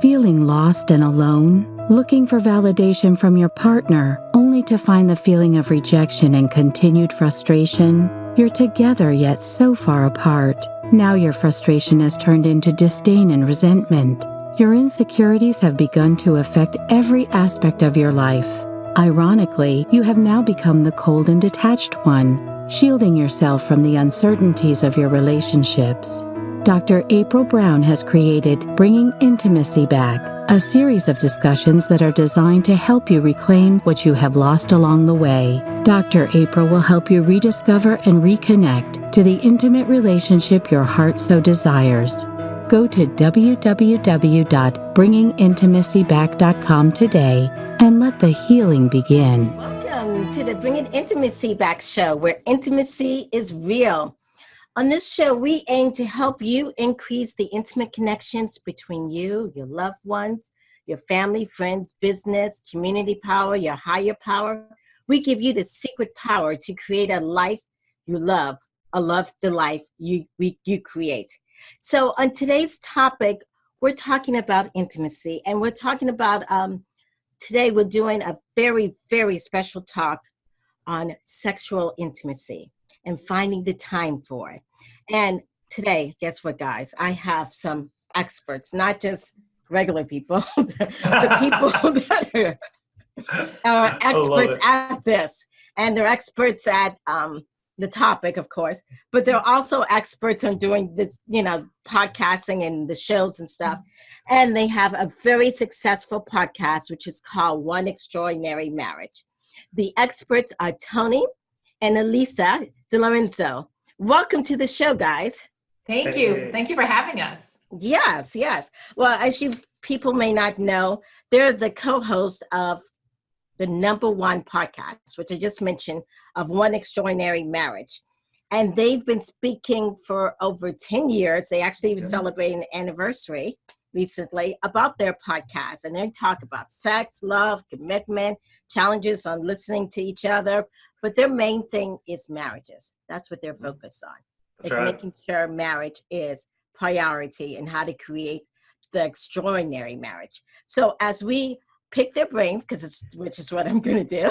Feeling lost and alone? Looking for validation from your partner, only to find the feeling of rejection and continued frustration? You're together yet so far apart. Now your frustration has turned into disdain and resentment. Your insecurities have begun to affect every aspect of your life. Ironically, you have now become the cold and detached one, shielding yourself from the uncertainties of your relationships. Dr. April Brown has created Bringing Intimacy Back, a series of discussions that are designed to help you reclaim what you have lost along the way. Dr. April will help you rediscover and reconnect to the intimate relationship your heart so desires. Go to www.bringingintimacyback.com today and let the healing begin. Welcome to the Bringing Intimacy Back show, where intimacy is real. On this show, we aim to help you increase the intimate connections between you, your loved ones, your family, friends, business, community power, your higher power. We give you the secret power to create a life you love, the life you create. So on today's topic, we're talking about intimacy, and we're talking about, today we're doing a very, very special talk on sexual intimacy and finding the time for it. And today, guess what, guys? I have some experts, not just regular people, the people that are experts at this. And they're experts at the topic, of course, but they're also experts on doing this, podcasting and the shows and stuff. And they have a very successful podcast, which is called One Extraordinary Marriage. The experts are Tony and Alisa DiLorenzo. Welcome to the show, guys. Thank you. Thank you for having us. Yes. Well, as you people may not know, they're the co-host of the #1 podcast, which I just mentioned, of One Extraordinary Marriage. And they've been speaking for over 10 years. They actually celebrated an anniversary recently about their podcast. And they talk about sex, love, commitment, challenges on listening to each other. But their main thing is marriages. That's what they're focused on. It's making sure marriage is priority and how to create the extraordinary marriage. So as we pick their brains, which is what I'm going to do,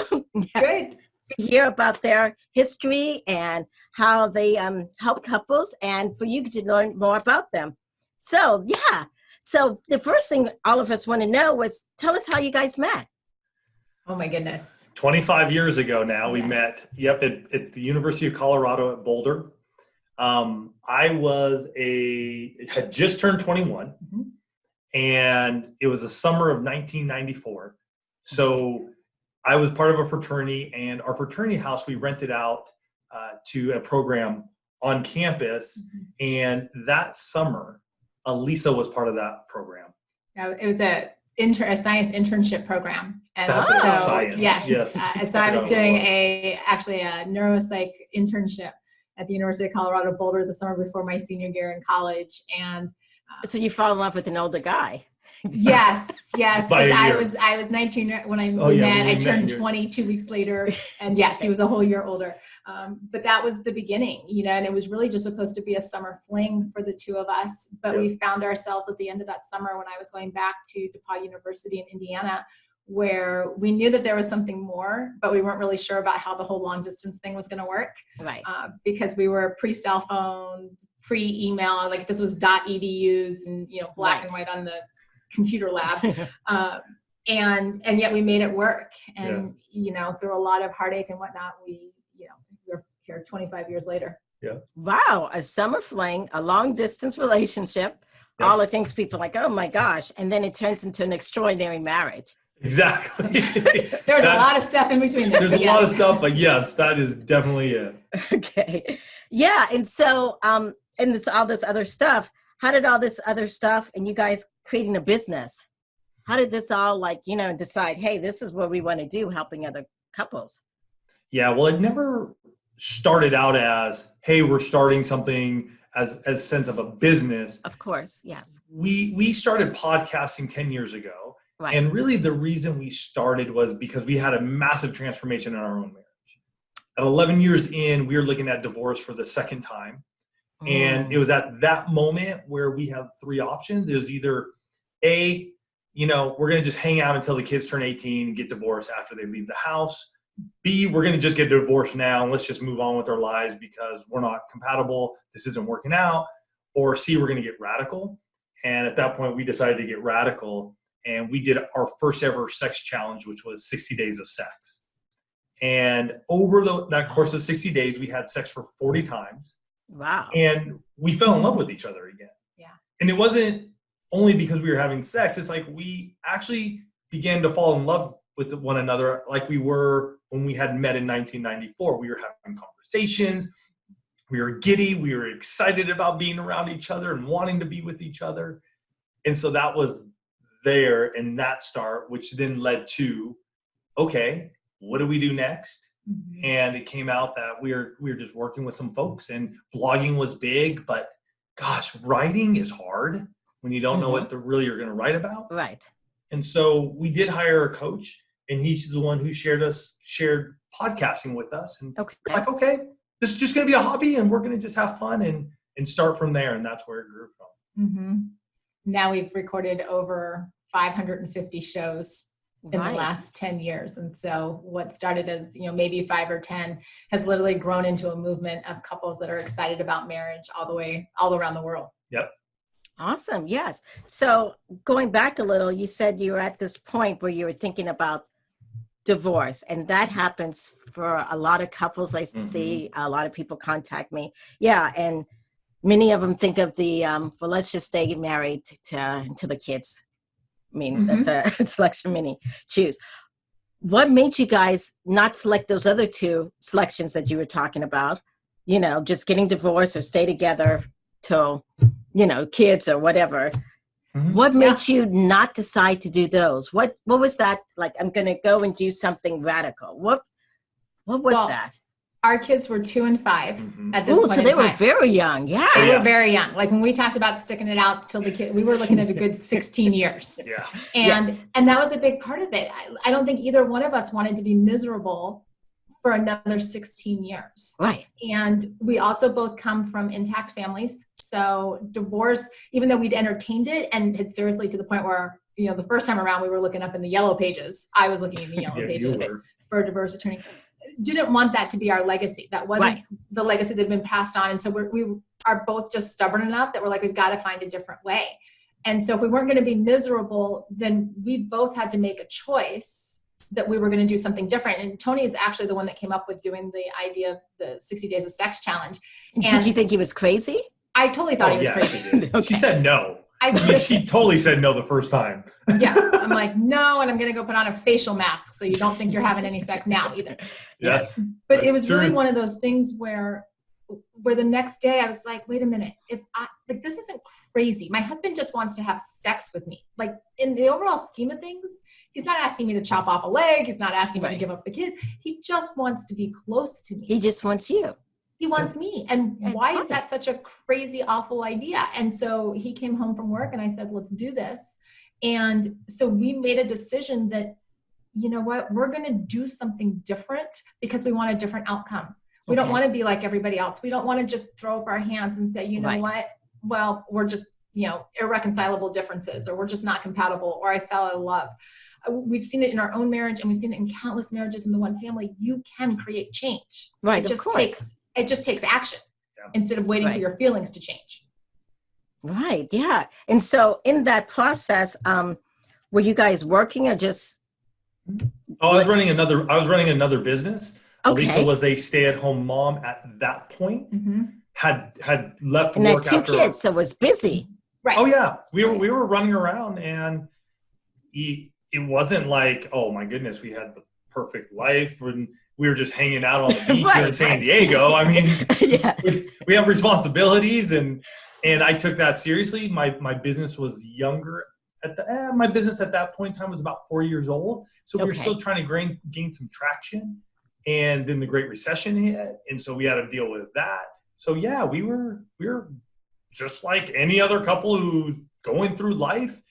Good. to hear about their history and how they help couples, and for you to learn more about them. So the first thing all of us want to know was, tell us how you guys met. Oh my goodness. 25 years ago now, we met, at the University of Colorado at Boulder. I had just turned 21, and it was the summer of 1994. So I was part of a fraternity, and our fraternity house, we rented out to a program on campus. And that summer, Alisa was part of that program. Yeah, it was a science internship program. And That's science. Yes. And so I was doing a neuropsych internship at the University of Colorado Boulder the summer before my senior year in college. And so you fall in love with an older guy. Yes. I was 19 when I met. I turned 20 2 weeks later, and yes, he was a whole year older. But that was the beginning, and it was really just supposed to be a summer fling for the two of us. But we found ourselves at the end of that summer when I was going back to DePauw University in Indiana, where we knew that there was something more, but we weren't really sure about how the whole long distance thing was going to work. Right. Because we were pre-cell phone, pre-email, like this was .edus and, black and white on the computer lab. And yet we made it work. And, through a lot of heartache and whatnot, we're here 25 years later. Yeah. Wow. A summer fling, a long distance relationship, all the things people are like, oh my gosh. And then it turns into an extraordinary marriage. Exactly. There's a lot of stuff in between there. There's a lot of stuff, but yes, that is definitely it. Okay. Yeah. And so, and it's all this other stuff. How did all this other stuff and you guys creating a business? How did this all decide, hey, this is what we want to do, helping other couples? Yeah. Well, it never started out as, hey, we're starting something as a sense of a business. Of course. Yes. We started podcasting 10 years ago. Right. And really the reason we started was because we had a massive transformation in our own marriage. At 11 years in, we were looking at divorce for the second time. And it was at that moment where we had three options. It was either A, you know, we're going to just hang out until the kids turn 18 and get divorced after they leave the house. B, we're going to just get divorced now and let's just move on with our lives because we're not compatible. This isn't working out. Or C, we're going to get radical. And at that point, we decided to get radical. And we did our first ever sex challenge, which was 60 days of sex. And over that course of 60 days, we had sex for 40 times. Wow. And we fell in love with each other again. Yeah. And it wasn't only because we were having sex. It's like we actually began to fall in love with one another like we were when we had met in 1994. We were having conversations. We were giddy. We were excited about being around each other and wanting to be with each other. And so that was there in that start, which then led to, okay, what do we do next? Mm-hmm. And it came out that we were just working with some folks, and blogging was big, but gosh, writing is hard when you don't know what really you're going to write about. Right. And so we did hire a coach, and he's the one who shared podcasting with us. And we're like, okay, this is just going to be a hobby, and we're going to just have fun and start from there. And that's where it grew from. Mm-hmm. Now we've recorded over 550 shows in the last 10 years. And so what started as, you know, maybe 5 or 10 has literally grown into a movement of couples that are excited about marriage all around the world. Yep. Awesome. Yes. So going back a little, you said you were at this point where you were thinking about divorce, and that happens for a lot of couples. I see a lot of people contact me. Yeah. And many of them think of the, well, let's just stay married to the kids. I mean, that's a selection many choose. What made you guys not select those other two selections that you were talking about? You know, just getting divorced or stay together till, you know, kids or whatever. Mm-hmm. What made you not decide to do those? What was that like? I'm going to go and do something radical. What was that? Our kids were 2 and 5 at this point. So they were very young. Yeah. They were very young. Like when we talked about sticking it out till the kid, we were looking at a good 16 years. Yeah. And that was a big part of it. I don't think either one of us wanted to be miserable for another 16 years. Right. And we also both come from intact families. So divorce, even though we'd entertained it and it seriously to the point where, you know, the first time around we were looking up in the yellow pages. I was looking in the yellow pages for a divorce attorney. Didn't want that to be our legacy. That wasn't the legacy that had been passed on. And so we are both just stubborn enough that we're like, we've got to find a different way. And so if we weren't going to be miserable, then we both had to make a choice that we were going to do something different. And Tony is actually the one that came up with doing the idea of the 60 Days of Sex Challenge. And did you think he was crazy? I totally thought he was crazy. She said no. I mean, she totally said no the first time. Yeah. I'm like, no, and I'm going to go put on a facial mask so you don't think you're having any sex now either. Yes. But it was really one of those things where the next day I was like, wait a minute, this isn't crazy. My husband just wants to have sex with me. Like in the overall scheme of things, he's not asking me to chop off a leg. He's not asking me to give up the kid. He just wants to be close to me. He just wants you. He wants me. And why is that such a crazy, awful idea? And so he came home from work and I said, let's do this. And so we made a decision that, you know what, we're going to do something different because we want a different outcome. We don't want to be like everybody else. We don't want to just throw up our hands and say, you know what, well, we're just, you know, irreconcilable differences, or we're just not compatible, or I fell out of love. We've seen it in our own marriage, and we've seen it in countless marriages in the one family. You can create change. Right, It just takes action instead of waiting for your feelings to change. Right. Yeah. And so in that process, were you guys working or just? Oh, I was running another business. Okay. Alisa was a stay-at-home mom at that point. Had left and work had two kids, so was busy. Right. Oh yeah, we were running around, and it wasn't like, oh my goodness, we had the perfect life when we were just hanging out on the beach here in San Diego. I mean, we have responsibilities, and I took that seriously. My business was younger. My business at that point in time was about 4 years old. So we were still trying to gain some traction. And then the Great Recession hit. And so we had to deal with that. So yeah, we were just like any other couple who's going through life.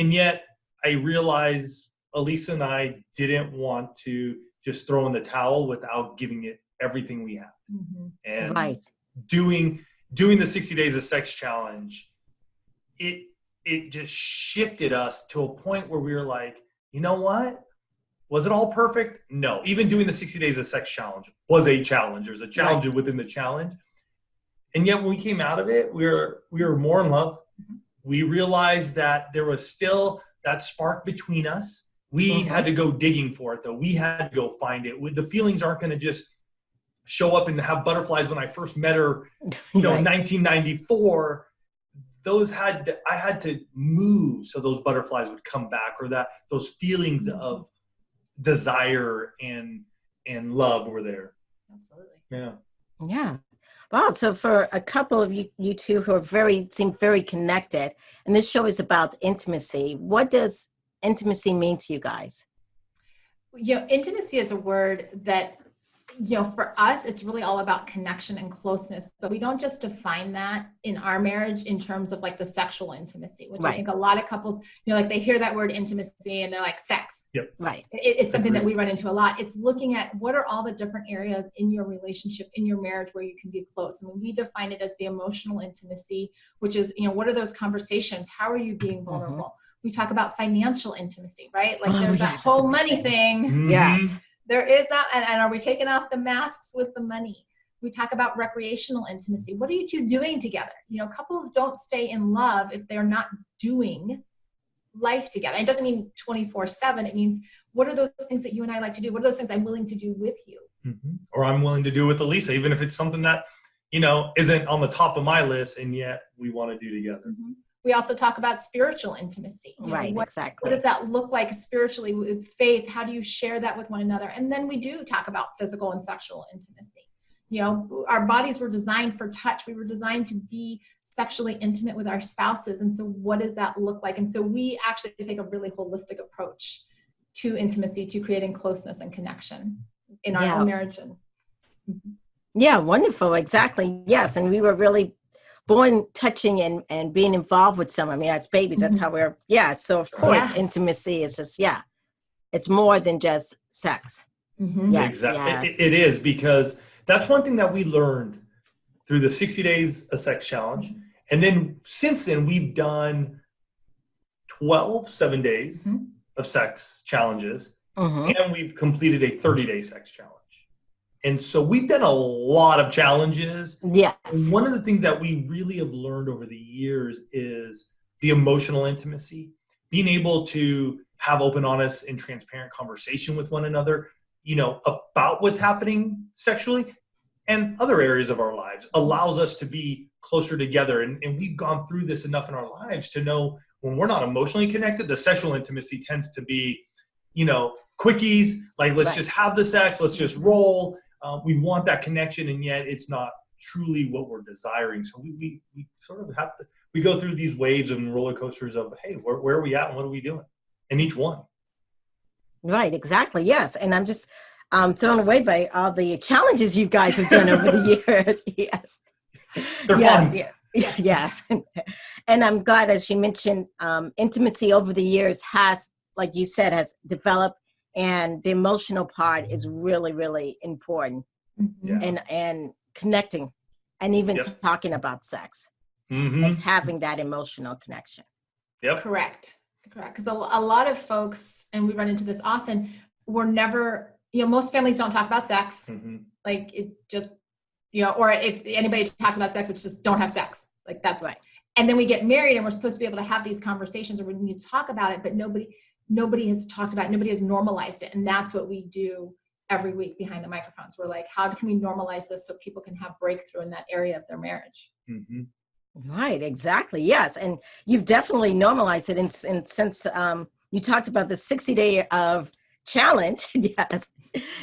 And yet I realized Alisa and I didn't want to just throw in the towel without giving it everything we have. And doing the 60 Days of Sex Challenge, it it just shifted us to a point where we were like, you know what? Was it all perfect? No. Even doing the 60 Days of Sex Challenge was a challenge. There's a challenge within the challenge. And yet when we came out of it, we were more in love. We realized that there was still that spark between us. We had to go digging for it, though. We had to go find it. The feelings aren't going to just show up and have butterflies. When I first met her, in 1994, I had to move so those butterflies would come back, or that those feelings of desire and love were there. Absolutely. Yeah. Yeah. Wow. So for a couple of you two who seem very connected, and this show is about intimacy, what does intimacy mean to you guys? Intimacy is a word that, for us, it's really all about connection and closeness. But we don't just define that in our marriage in terms of like the sexual intimacy, which I think a lot of couples, like they hear that word intimacy and they're like sex. Yep. Right. It's something that we run into a lot. It's looking at what are all the different areas in your relationship, in your marriage where you can be close. I mean, we define it as the emotional intimacy, which is, what are those conversations? How are you being vulnerable? We talk about financial intimacy, right? Like there's that whole money thing. Yes. There is that. And are we taking off the masks with the money? We talk about recreational intimacy. What are you two doing together? Couples don't stay in love if they're not doing life together. It doesn't mean 24/7. It means, what are those things that you and I like to do? What are those things I'm willing to do with you? Or I'm willing to do with Alisa, even if it's something that, isn't on the top of my list, and yet we want to do together. We also talk about spiritual intimacy. Exactly. What does that look like spiritually with faith? How do you share that with one another? And then we do talk about physical and sexual intimacy. Our bodies were designed for touch. We were designed to be sexually intimate with our spouses. And so what does that look like? And so we actually take a really holistic approach to intimacy, to creating closeness and connection in our own marriage. Yeah, wonderful. Exactly. Yes. And we were really born touching and being involved with someone. I mean, as babies, that's how we're, so of course, intimacy is just, it's more than just sex. Yes, exactly. It is, because that's one thing that we learned through the 60 Days of Sex Challenge. And then since then, we've done 12 7-days of sex challenges, and we've completed a 30-day sex challenge. And so we've done a lot of challenges. Yes. And one of the things that we really have learned over the years is the emotional intimacy, being able to have open, honest, and transparent conversation with one another, about what's happening sexually and other areas of our lives, allows us to be closer together. And we've gone through this enough in our lives to know when we're not emotionally connected, the sexual intimacy tends to be, quickies, like let's just have the sex, let's just roll. We want that connection, and yet it's not truly what we're desiring. So we sort of have to, we go through these waves and roller coasters of, hey, where are we at and what are we doing? And each one. Right, exactly. Yes. And I'm just thrown away by all the challenges you guys have done over the years. Yes. They're fun. Yes. And I'm glad, as you mentioned, intimacy over the years has, like you said, has developed. And the emotional part is really, really important, and connecting, and even talking about sex is having that emotional connection. Yep. Correct. Because a lot of folks, and we run into this often, we're never, most families don't talk about sex. Like it just, or if anybody talks about sex, it's just don't have sex. Like that's right. And then we get married and we're supposed to be able to have these conversations, or we need to talk about it, but nobody has talked about it, nobody has normalized it. And that's what we do every week behind the microphones. We're like, how can we normalize this so people can have breakthrough in that area of their marriage? Right, exactly. Yes. And you've definitely normalized it. And since you talked about the 60-day of challenge, yes.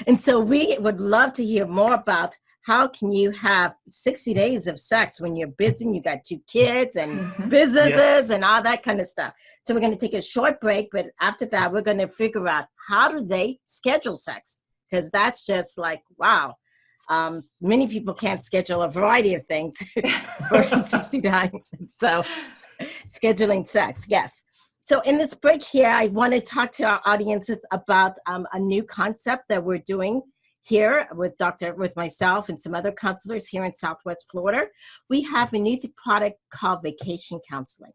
And so we would love to hear more about how can you have 60 days of sex when you're busy, you got 2 kids and businesses and all that kind of stuff. So we're going to take a short break, but after that, we're going to figure out how do they schedule sex? Because that's just like, wow. Many people can't schedule a variety of things for 60 days. So scheduling sex, yes. So in this break here, I want to talk to our audiences about a new concept that we're doing here with myself and some other counselors here in Southwest Florida. We have a new product called vacation counseling.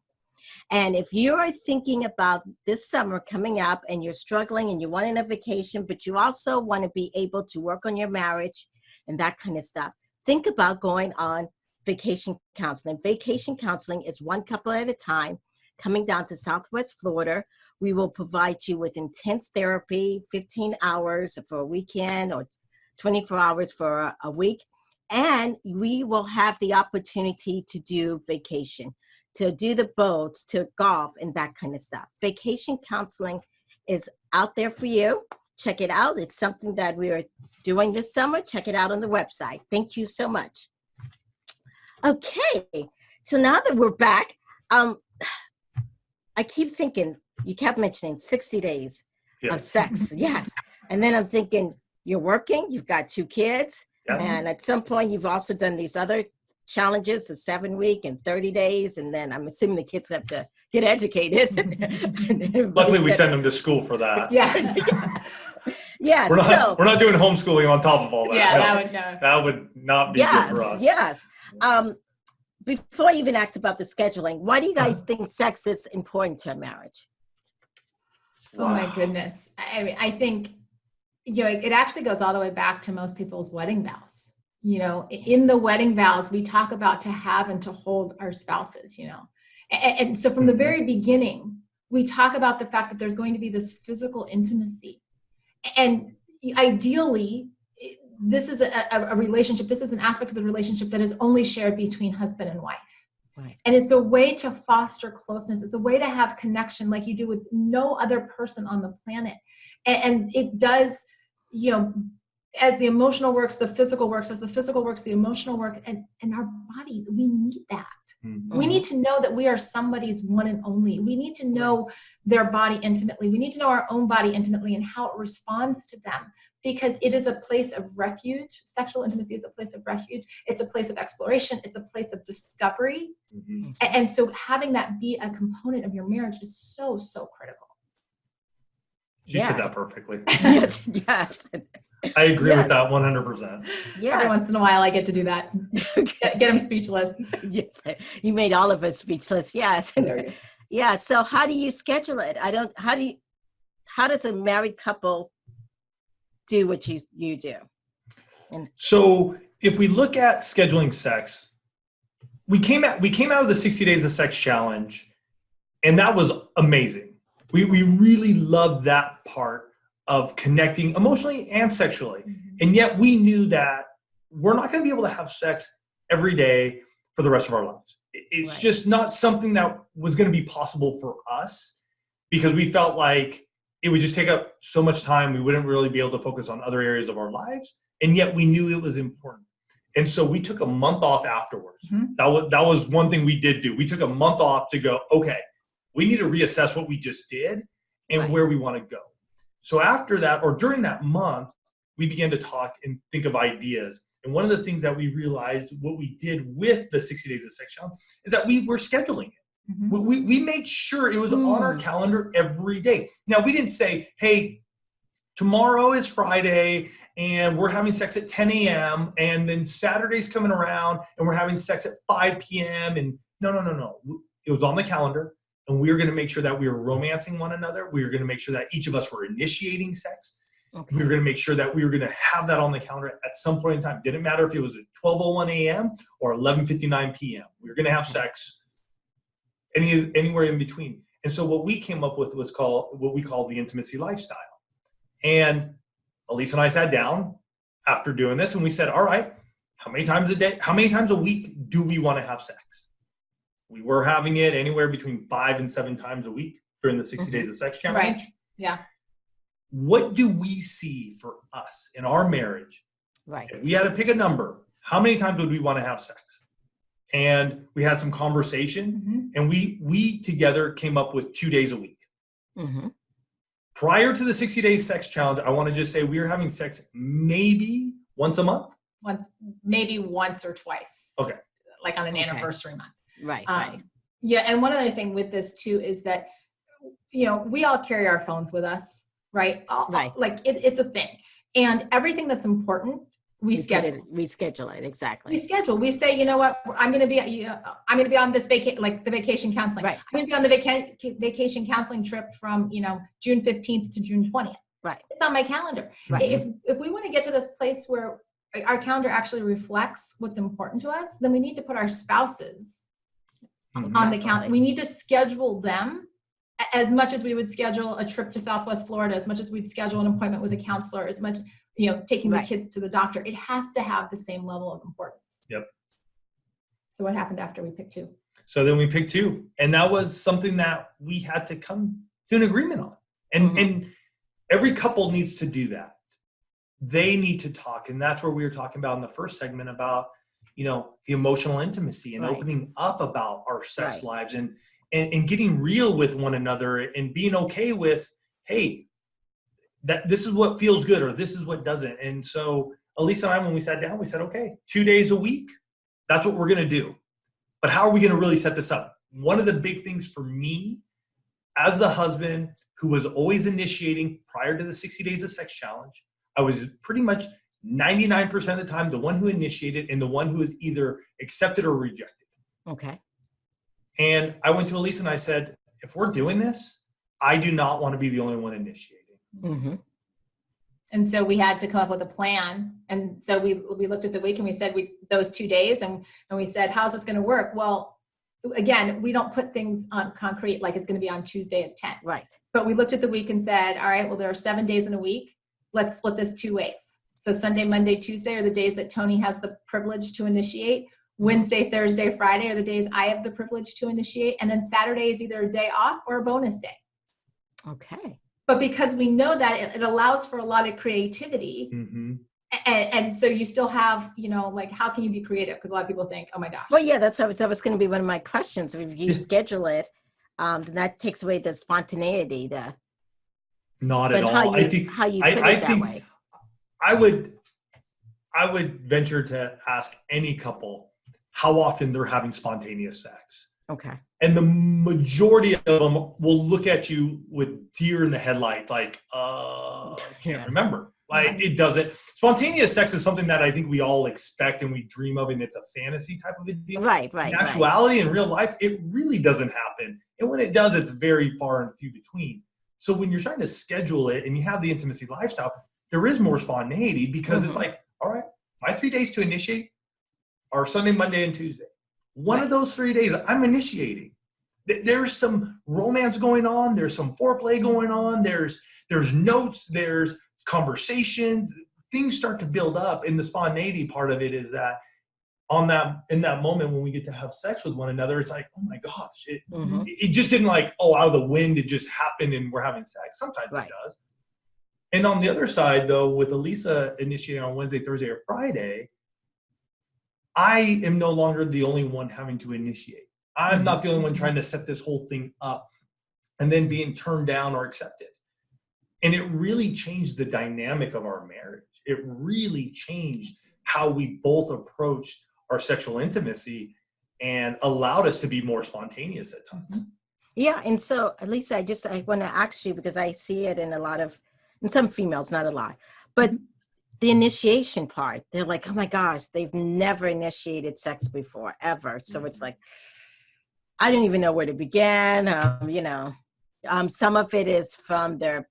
And if you're thinking about this summer coming up and you're struggling and you want a vacation, but you also want to be able to work on your marriage and that kind of stuff, think about going on vacation counseling. Vacation counseling is one couple at a time, coming down to Southwest Florida. We will provide you with intense therapy, 15 hours for a weekend or 24 hours for a week. And we will have the opportunity to do vacation, to do the boats, to golf and that kind of stuff. Vacation counseling is out there for you. Check it out. It's something that we are doing this summer. Check it out on the website. Thank you so much. Okay, so now that we're back, I keep thinking, you kept mentioning 60 days of sex. Yes. And then I'm thinking, you're working, you've got 2 kids, and at some point you've also done these other challenges, the 7-week and 30 days, and then I'm assuming the kids have to get educated. Luckily, we send them to school for that. Yeah. Yes. We're not doing homeschooling on top of all that. Yeah, that would not be good for us. Yes. Before I even ask about the scheduling, why do you guys think sex is important to a marriage? Oh my goodness. I mean, I think, it actually goes all the way back to most people's wedding vows. In the wedding vows, we talk about to have and to hold our spouses, And so from the very beginning, we talk about the fact that there's going to be this physical intimacy. And ideally, this is a relationship, this is an aspect of the relationship that is only shared between husband and wife. Right. And it's a way to foster closeness. It's a way to have connection like you do with no other person on the planet. And it does, as the emotional works, the physical works, as the physical works, the emotional work, and our bodies, we need that. Mm-hmm. We need to know that we are somebody's one and only. We need to know their body intimately. We need to know our own body intimately and how it responds to them, because it is a place of refuge. Sexual intimacy is a place of refuge. It's a place of exploration. It's a place of discovery. Mm-hmm. And so having that be a component of your marriage is so, so critical. You said that perfectly. Yes. I agree with that 100%. Yes. Every once in a while I get to do that. Get them speechless. Yes. You made all of us speechless. Yes. Yeah. So how do you schedule it? How does a married couple do what you do? So if we look at scheduling sex, we came out of the 60 Days of Sex Challenge, and that was amazing. We really loved that part of connecting emotionally and sexually. Mm-hmm. And yet we knew that we're not going to be able to have sex every day for the rest of our lives. It's just not something that was going to be possible for us, because we felt like it would just take up so much time. We wouldn't really be able to focus on other areas of our lives. And yet we knew it was important. And so we took a month off afterwards. Mm-hmm. That was one thing we did do. We took a month off to go, okay, we need to reassess what we just did and where we want to go. So after that, or during that month, we began to talk and think of ideas. And one of the things that we realized, what we did with the 60 Days of Sex Challenge, is that we were scheduling it. Mm-hmm. We made sure it was on our calendar every day. Now, we didn't say, hey, tomorrow is Friday and we're having sex at 10 a.m. and then Saturday's coming around and we're having sex at 5 p.m. And no. It was on the calendar, and we were going to make sure that we were romancing one another. We were going to make sure that each of us were initiating sex. Okay. We were going to make sure that we were going to have that on the calendar at some point in time. Didn't matter if it was at 12:01 a.m. or 11:59 p.m. We were going to have sex anywhere in between. And so what we came up with was what we call the intimacy lifestyle. And Alisa and I sat down after doing this, and we said, all right, how many times a week do we want to have sex? We were having it anywhere between 5 and 7 times a week during the 60 Days of Sex Challenge. Right. Yeah. What do we see for us in our marriage? Right. If we had to pick a number, how many times would we want to have sex? And we had some conversation, and we together came up with 2 days a week. Mm-hmm. Prior to the 60 Days Sex Challenge, I want to just say we were having sex maybe once a month. Maybe once or twice. Okay. Like on an anniversary month. Right. Yeah. And one other thing with this too is that, we all carry our phones with us, right? Right. Like it's a thing. And everything that's important We schedule. Reschedule it, exactly. We schedule. We say, you know what, I'm going to be on this the vacation counseling. Right. I'm going to be on the vacation counseling trip from, June 15th to June 20th. Right. It's on my calendar. Right. If we want to get to this place where our calendar actually reflects what's important to us, then we need to put our spouses on the calendar. We need to schedule them as much as we would schedule a trip to Southwest Florida, as much as we'd schedule an appointment with a counselor, as much, taking the kids to the doctor. It has to have the same level of importance. Yep. So what happened after we picked 2? So then we picked 2. And that was something that we had to come to an agreement on. And every couple needs to do that. They need to talk. And that's where we were talking about in the first segment about, the emotional intimacy and opening up about our sex lives and getting real with one another and being okay with, hey, that this is what feels good or this is what doesn't. And so Alisa and I, when we sat down, we said, okay, 2 days a week, that's what we're going to do. But how are we going to really set this up? One of the big things for me as the husband who was always initiating prior to the 60 Days of Sex Challenge, I was pretty much 99% of the time the one who initiated and the one who was either accepted or rejected. Okay. And I went to Alisa and I said, if we're doing this, I do not want to be the only one initiating. Mm-hmm. And so we had to come up with a plan. And so we looked at the week and we said those 2 days and we said, how's this going to work? Well, again, we don't put things on concrete like it's going to be on Tuesday at 10. Right. But we looked at the week and said, all right, well, there are 7 days in a week. Let's split this 2 ways. So Sunday, Monday, Tuesday are the days that Tony has the privilege to initiate. Wednesday, Thursday, Friday are the days I have the privilege to initiate. And then Saturday is either a day off or a bonus day. Okay. But because we know that it allows for a lot of creativity. Mm-hmm. And so you still have, how can you be creative? Because a lot of people think, oh my gosh. Well, yeah, that was going to be one of my questions. If you schedule it, then that takes away the spontaneity. Not at all. I think how you put it that way. I would venture to ask any couple how often they're having spontaneous sex. Okay. And the majority of them will look at you with deer in the headlights, like, can't remember. Like, it doesn't. Spontaneous sex is something that I think we all expect and we dream of, and it's a fantasy type of a deal. Right. In actuality, in real life, it really doesn't happen. And when it does, it's very far and few between. So when you're trying to schedule it and you have the intimacy lifestyle, there is more spontaneity because it's like, all right, my 3 days to initiate are Sunday, Monday, and Tuesday. One of those 3 days, I'm initiating. There's some romance going on. There's some foreplay going on. There's notes. There's conversations. Things start to build up. And the spontaneity part of it is that in that moment when we get to have sex with one another, it's like, oh my gosh, it just didn't out of the wind. It just happened and we're having sex. Sometimes it does. And on the other side, though, with Alisa initiating on Wednesday, Thursday, or Friday, I am no longer the only one having to initiate. I'm not the only one trying to set this whole thing up and then being turned down or accepted. And it really changed the dynamic of our marriage. It really changed how we both approached our sexual intimacy and allowed us to be more spontaneous at times. Yeah. And so, Alisa, I want to ask you, because I see it in some females, not a lot, but the initiation part, they're like, oh my gosh, they've never initiated sex before, ever. So it's like, I don't even know where to begin. Some of it is from their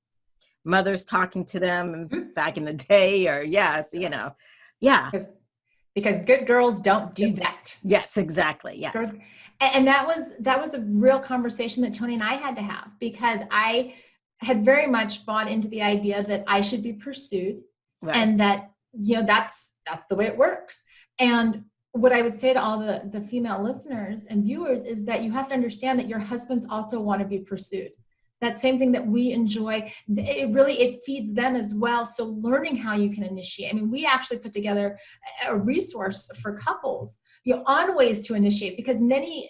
mothers talking to them back in the day, or because good girls don't do that. Yes, exactly. Yes. And that was a real conversation that Tony and I had to have, because I had very much bought into the idea that I should be pursued, and that, that's the way it works. And what I would say to all the female listeners and viewers is that you have to understand that your husbands also want to be pursued. That same thing that we enjoy, it feeds them as well. So learning how you can initiate. I mean, we actually put together a resource for couples, on ways to initiate, because many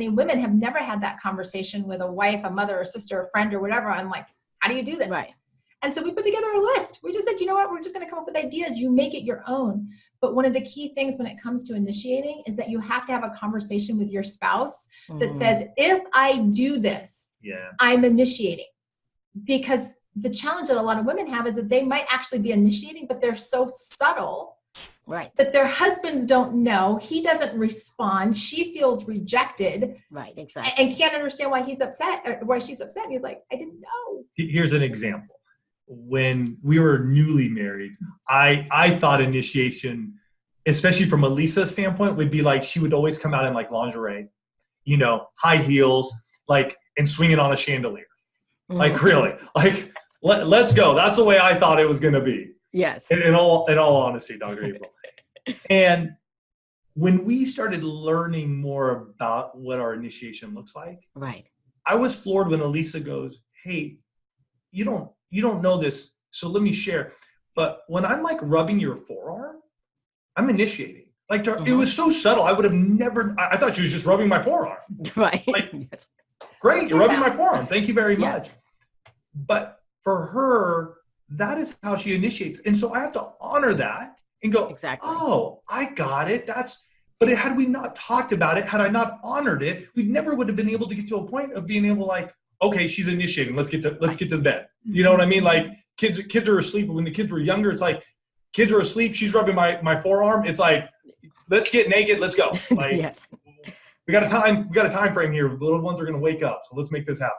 women have never had that conversation with a wife, a mother, a sister, a friend, or whatever. I'm like, how do you do this? Right. And so we put together a list. We just said, you know what, we're just going to come up with ideas. You make it your own. But one of the key things when it comes to initiating is that you have to have a conversation with your spouse that says, if I do this, I'm initiating. Because the challenge that a lot of women have is that they might actually be initiating, but they're so subtle that their husbands don't know. He doesn't respond. She feels rejected. Right, exactly. And can't understand why he's upset or why she's upset. And he's like, I didn't know. Here's an example. When we were newly married, I thought initiation, especially from Alisa's standpoint, would be like she would always come out in like lingerie, you know, high heels, like, and swinging on a chandelier. Like, really, like, let's go. That's the way I thought it was going to be. Yes. In all honesty, Dr. April. And when we started learning more about what our initiation looks like, right, I was floored when Alisa goes, hey, you don't know this, so let me share. But when I'm like rubbing your forearm, I'm initiating. Like, it was so subtle. I would have never, I thought she was just rubbing my forearm. Right. Like, yes. Great, you're rubbing my forearm. Thank you very much. Yes. But for her, that is how she initiates. And so I have to honor that and go, exactly. Oh, I got it. But had we not talked about it, had I not honored it, we never would have been able to get to a point of being able to like, okay, she's initiating. Let's get to the bed. You know what I mean? Like kids are asleep. But when the kids were younger, it's like kids are asleep. She's rubbing my forearm. It's like, let's get naked. Let's go. Like, yes. We got a time frame here. The little ones are going to wake up. So let's make this happen.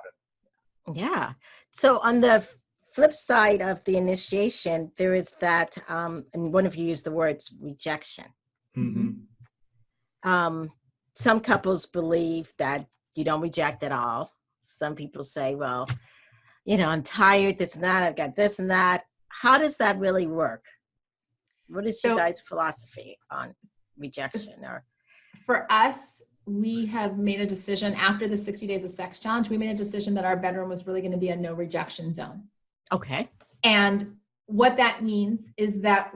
Yeah. So on the flip side of the initiation, there is that, and one of you used the words rejection. Mm-hmm. Some couples believe that you don't reject at all. Some people say, well, you know, I'm tired, this and that, I've got this and that. How does that really work? What is your guys' philosophy on rejection? Or for us, we have made a decision after the 60 Days of Sex Challenge, we made a decision that our bedroom was really going to be a no rejection zone. Okay. And what that means is that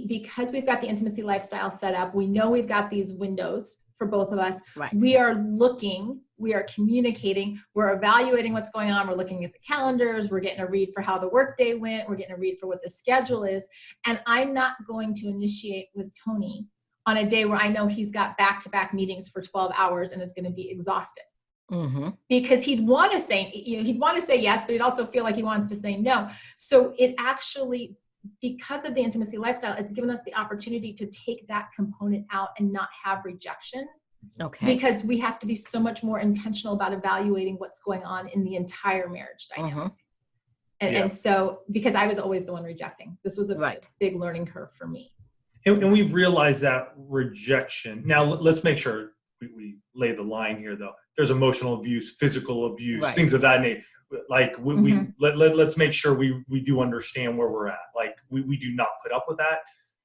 because we've got the intimacy lifestyle set up, we know we've got these windows for both of us. Right. We are looking, we are communicating, we're evaluating what's going on. We're looking at the calendars. We're getting a read for how the workday went. We're getting a read for what the schedule is. And I'm not going to initiate with Tony on a day where I know he's got back-to-back meetings for 12 hours and is going to be exhausted. Mm-hmm. Because he'd want to say yes, but he'd also feel like he wants to say no. So it actually, because of the intimacy lifestyle, it's given us the opportunity to take that component out and not have rejection. Okay. Because we have to be so much more intentional about evaluating what's going on in the entire marriage dynamic. And so, because I was always the one rejecting, this was a big learning curve for me. And we've realized that rejection. Now, let's make sure we lay the line here, though. There's emotional abuse, physical abuse, things of that nature. Like, let's make sure we do understand where we're at. Like, we do not put up with that.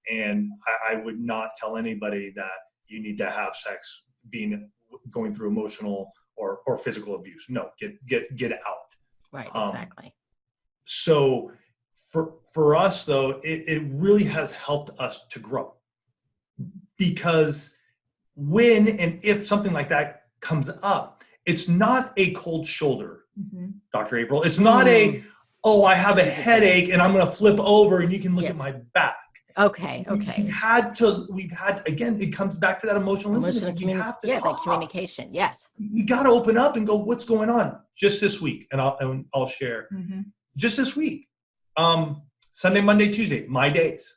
And I would not tell anybody that you need to have sex going through emotional or physical abuse. No, get out. Right, exactly. So for us, though, it really has helped us to grow, because when and if something like that comes up, it's not a cold shoulder, Dr. April. It's not I have a headache and I'm going to flip over and you can look at my back. Okay. We've had, again, it comes back to that emotional intimacy. That communication. Yes. You got to open up and go, what's going on? Just this week. And I'll share. Just this week. Sunday, Monday, Tuesday, my days.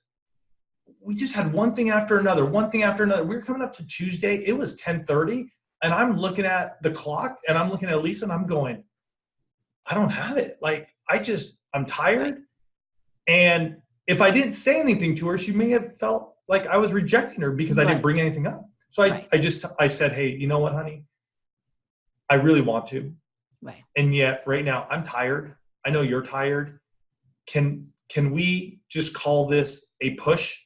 We just had one thing after another. We were coming up to Tuesday. It was 10:30 and I'm looking at the clock and I'm looking at Alisa and I'm going, I don't have it. Like, I'm tired. And if I didn't say anything to her, she may have felt like I was rejecting her because I didn't bring anything up. So I said, hey, you know what, honey? I really want to. Right. And yet right now I'm tired. I know you're tired. Can we just call this a push?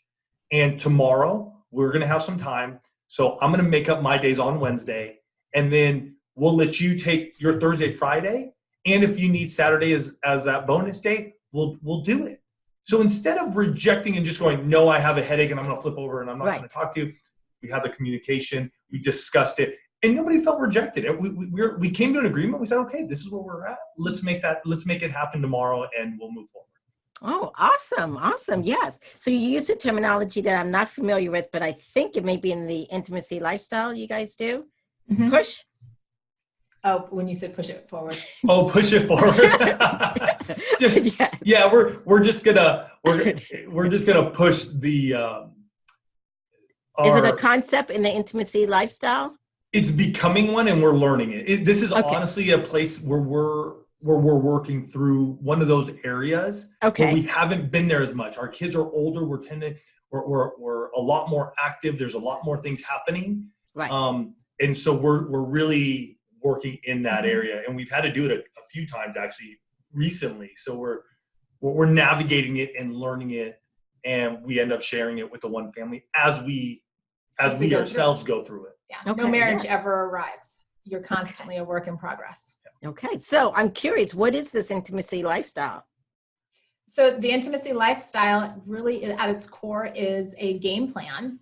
And tomorrow we're going to have some time. So I'm going to make up my days on Wednesday, and then we'll let you take your Thursday, Friday. And if you need Saturday as that bonus day, we'll do it. So instead of rejecting and just going, no, I have a headache and I'm going to flip over and I'm not going to talk to you, we had the communication, we discussed it, and nobody felt rejected. We came to an agreement. We said, okay, this is where we're at. Let's make it happen tomorrow and we'll move forward. Oh, awesome. Yes. So you use a terminology that I'm not familiar with, but I think it may be in the intimacy lifestyle you guys do. Push. Oh, when you said push it forward. Oh, push it forward. We're just gonna push the. Is it a concept in the intimacy lifestyle? It's becoming one, and we're learning it. This is honestly a place where we're working through one of those areas where we haven't been there as much. Our kids are older. We're a lot more active. There's a lot more things happening. Right. And so we're really working in that area, and we've had to do it a few times actually recently. So we're navigating it and learning it, and we end up sharing it with the one family as we ourselves go through it. Yeah. No marriage ever arrives. You're constantly a work in progress. Okay. So I'm curious, what is this intimacy lifestyle? So the intimacy lifestyle really at its core is a game plan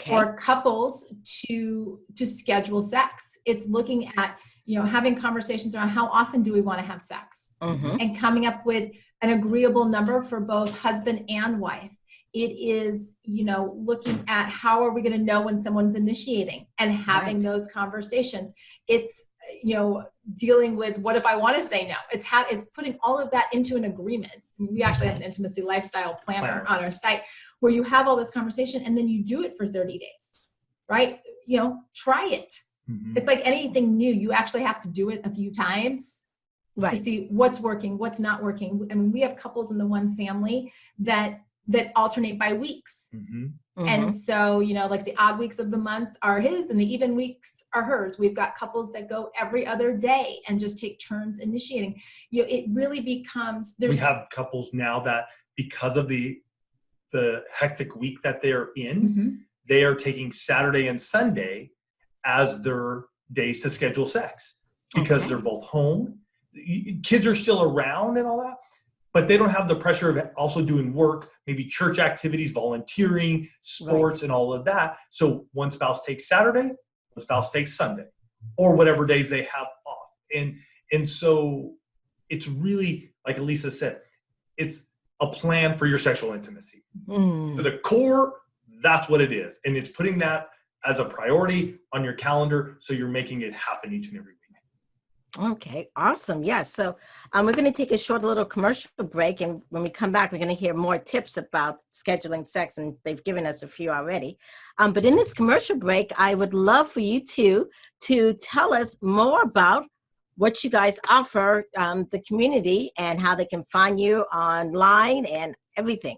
for couples to schedule sex. It's looking at, having conversations around how often do we want to have sex, and coming up with an agreeable number for both husband and wife. It is, looking at how are we going to know when someone's initiating and having those conversations. It's, dealing with what if I want to say no. It's putting all of that into an agreement. We actually have an intimacy lifestyle planner on our site where you have all this conversation and then you do it for 30 days, right? Try it. It's like anything new. You actually have to do it a few times to see what's working, what's not working. I mean, we have couples in the one family that alternate by weeks. And so, like the odd weeks of the month are his and the even weeks are hers. We've got couples that go every other day and just take turns initiating. It really becomes, we have couples now that because of the hectic week that they're in, they are taking Saturday and Sunday as their days to schedule sex because they're both home. Kids are still around and all that, but they don't have the pressure of also doing work, maybe church activities, volunteering, sports, and all of that. So one spouse takes Saturday, one spouse takes Sunday, or whatever days they have off. And so it's really, like Alisa said, it's a plan for your sexual intimacy. To the core, that's what it is. And it's putting that as a priority on your calendar so you're making it happen each and every week. Okay, awesome. Yes. So we're going to take a short little commercial break. And when we come back, we're going to hear more tips about scheduling sex. And they've given us a few already. But in this commercial break, I would love for you to tell us more about what you guys offer the community and how they can find you online and everything.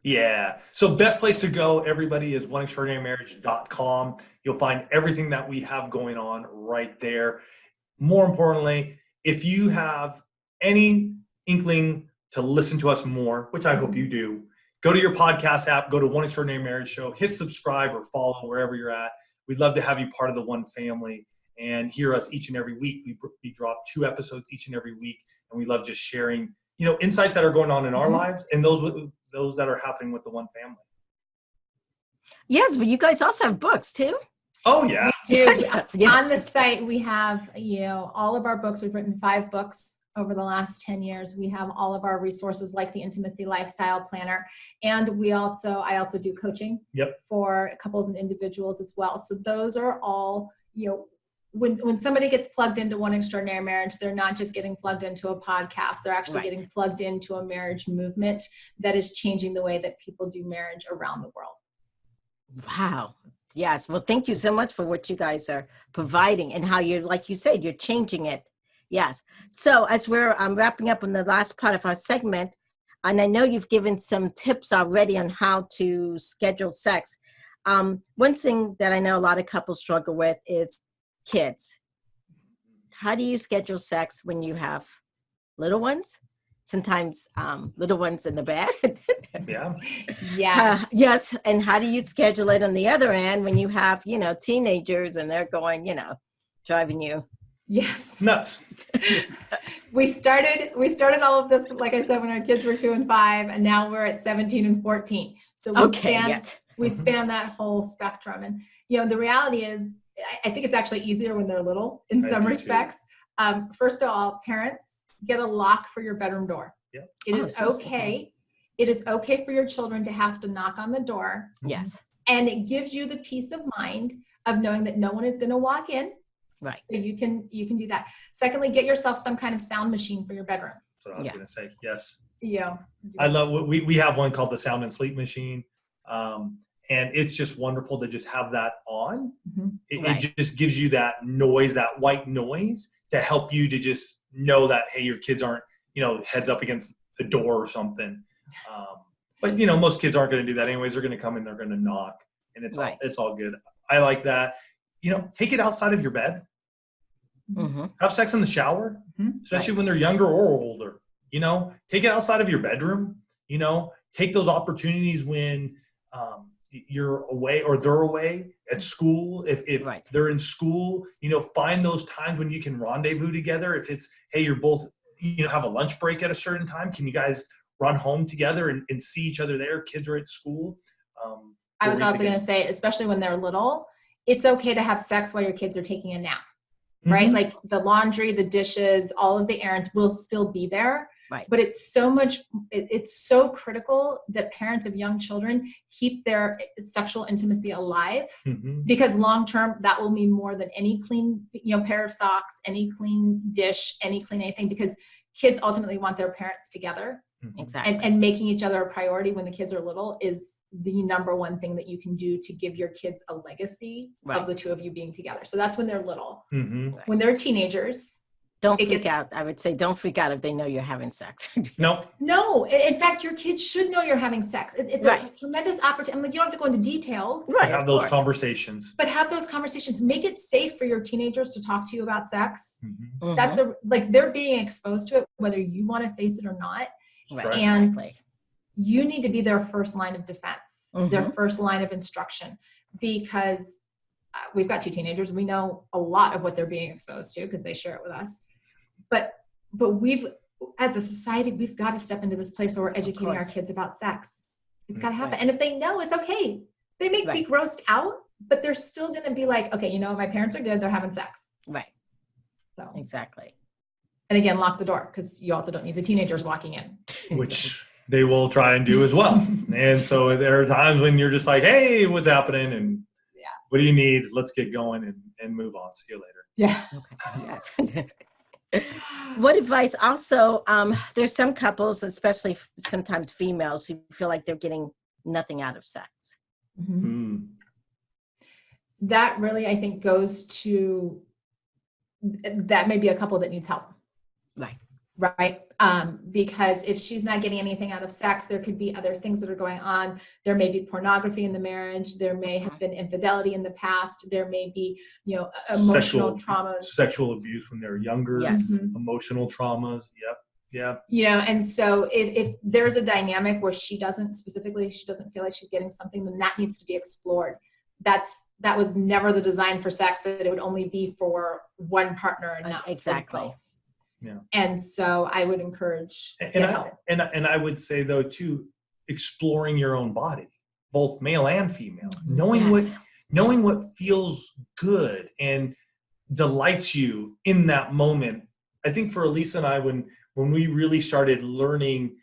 Yeah. So best place to go, everybody, is oneextraordinarymarriage.com. You'll find everything that we have going on right there. More importantly, if you have any inkling to listen to us more, which I hope you do, go to your podcast app, go to One Extraordinary Marriage Show, hit subscribe or follow wherever you're at. We'd love to have you part of the one family and hear us each and every week. We drop 2 episodes each and every week, and we love just sharing, insights that are going on in our lives and those that are happening with the one family. Yes, but you guys also have books too. Oh, yeah. We do. Yes. On the site, we have, all of our books. We've written 5 books over the last 10 years. We have all of our resources like the Intimacy Lifestyle Planner. And I also do coaching for couples and individuals as well. So those are all, when somebody gets plugged into One Extraordinary Marriage, they're not just getting plugged into a podcast. They're actually getting plugged into a marriage movement that is changing the way that people do marriage around the world. Wow. Yes. Well, thank you so much for what you guys are providing and how you're, like you said, you're changing it. Yes. So as we're wrapping up on the last part of our segment, and I know you've given some tips already on how to schedule sex. One thing that I know a lot of couples struggle with is kids. How do you schedule sex when you have little ones? Sometimes little ones in the bed. Yeah. Yes. Yes. And how do you schedule it on the other end when you have, teenagers and they're going, driving you? Yes. Nuts. We started all of this, like I said, when our kids were 2 and 5, and now we're at 17 and 14. So we span that whole spectrum. And, the reality is, I think it's actually easier when they're little in some respects. First of all, parents, get a lock for your bedroom door. Yeah. It is okay. It is okay for your children to have to knock on the door. Yes. And it gives you the peace of mind of knowing that no one is going to walk in Right. So you can do that. Secondly, get yourself some kind of sound machine for your bedroom. That's what I was going to say. Yes. Yeah. I love what we have one called the Sound and Sleep Machine. And it's just wonderful to just have that on. It just gives you that noise, that white noise, to help you to just know that, hey, your kids aren't, heads up against the door or something. But most kids aren't going to do that anyways. They're going to come in, they're going to knock, and it's all good. I like that. Take it outside of your bed. Have sex in the shower, especially when they're younger or older. Take it outside of your bedroom. Take those opportunities when you're away or they're away at school. If they're in school, find those times when you can rendezvous together. If it's, hey, you're both, have a lunch break at a certain time. Can you guys run home together and see each other there? Kids are at school. I was also going to say, especially when they're little, it's okay to have sex while your kids are taking a nap, right? Like the laundry, the dishes, all of the errands will still be there. Right. But it's so critical that parents of young children keep their sexual intimacy alive, because long-term that will mean more than any clean, pair of socks, any clean dish, any clean anything, because kids ultimately want their parents together. Exactly. And making each other a priority when the kids are little is the number one thing that you can do to give your kids a legacy of the two of you being together. So that's when they're little. When they're teenagers, don't freak out. I would say don't freak out if they know you're having sex. No. In fact, your kids should know you're having sex. It's a tremendous opportunity. I'm like, you don't have to go into details. Right. Have those conversations. But have those conversations. Make it safe for your teenagers to talk to you about sex. That's they're being exposed to it, whether you want to face it or not. Right. And you need to be their first line of defense, their first line of instruction, because we've got two teenagers. We know a lot of what they're being exposed to because they share it with us. But we've, as a society, we've got to step into this place where we're educating our kids about sex. It's got to happen. And if they know, it's okay. They may be grossed out, but they're still going to be like, okay, my parents are good. They're having sex. Right. So exactly. And again, lock the door, because you also don't need the teenagers walking in. Which they will try and do as well. And so there are times when you're just like, hey, what's happening? And what do you need? Let's get going and move on. See you later. Yeah. Okay. Yes. What advice also, there's some couples, especially sometimes females, who feel like they're getting nothing out of sex. That really, I think, goes to, that may be a couple that needs help. Right. Because if she's not getting anything out of sex, there could be other things that are going on. There may be pornography in the marriage. There may have been infidelity in the past. There may be, emotional traumas. Sexual abuse when they're younger. Emotional traumas. Yep. And so if there's a dynamic where she doesn't feel like she's getting something, then that needs to be explored. That was never the design for sex, that it would only be for one partner and not exactly. for both. Yeah. And so I would encourage help. And I would say, though, too, exploring your own body, both male and female, knowing what feels good and delights you in that moment. I think for Alisa and I, when we really started learning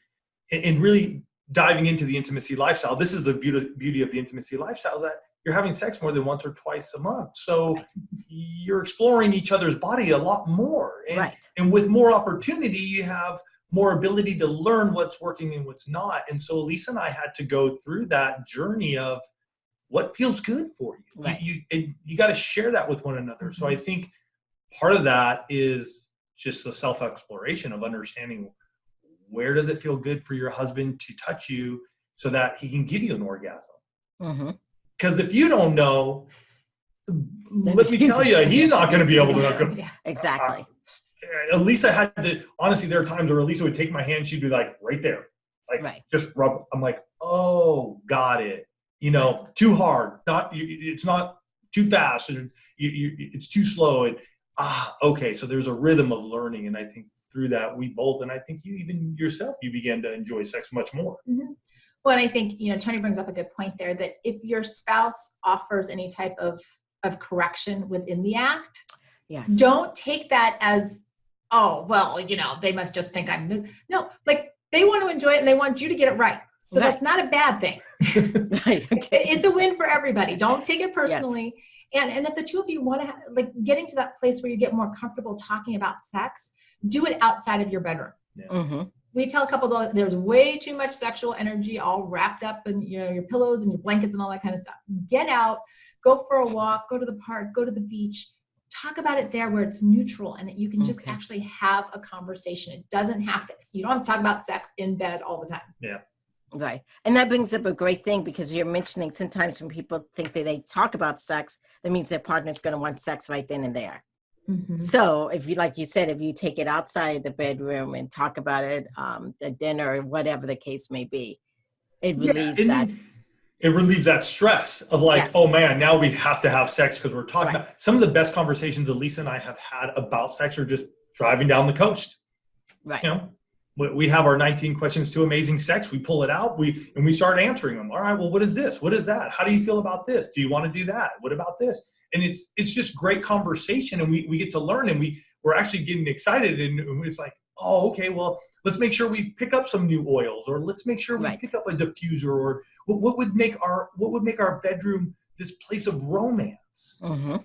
and really diving into the intimacy lifestyle, this is the beauty of the intimacy lifestyle, is that you're having sex more than once or twice a month. So you're exploring each other's body a lot more. And with more opportunity, you have more ability to learn what's working and what's not. And so Alisa and I had to go through that journey of what feels good for you. You got to share that with one another. So I think part of that is just the self-exploration of understanding, where does it feel good for your husband to touch you so that he can give you an orgasm? Because if you don't know, let me tell you, he's not going to be able to. Exactly. Alisa had to, honestly, there are times where Alisa would take my hand, she'd be like, right there. Just rub. I'm like, oh, got it. Too hard. It's not too fast. It's too slow. And okay. So there's a rhythm of learning. And I think through that, we both, and I think you even yourself, you began to enjoy sex much more. Well, and I think, Tony brings up a good point there, that if your spouse offers any type of correction within the act, don't take that as, oh, well, they must just think no, like they want to enjoy it and they want you to get it right. So that's not a bad thing. It's a win for everybody. Don't take it personally. And if the two of you want to, like, getting to that place where you get more comfortable talking about sex, do it outside of your bedroom. Yeah. Mm-hmm. We tell couples all there's way too much sexual energy all wrapped up in, you know, your pillows and your blankets and all that kind of stuff. Get out, go for a walk, go to the park, go to the beach, talk about it there where it's neutral and that you can just actually have a conversation. It doesn't have to, you don't have to talk about sex in bed all the time. Yeah. Right. And that brings up a great thing, because you're mentioning sometimes when people think that they talk about sex, that means their partner's going to want sex right then and there. Mm-hmm. So if you, like you said, if you take it outside the bedroom and talk about it at dinner or whatever the case may be, it relieves that. It relieves that stress of like, Yes. oh man, now we have to have sex because we're talking Right. about some of the best conversations Alisa and I have had about sex are just driving down the coast. Right. You know, we have our 19 questions to amazing sex. We pull it out. We start answering them. All right. Well, what is this? What is that? How do you feel about this? Do you want to do that? What about this? And it's just great conversation, and we get to learn, and we're actually getting excited, and it's like, oh, okay, well, let's make sure we pick up some new oils, or let's make sure we Right. pick up a diffuser, or what would make our bedroom this place of romance? Mm-hmm.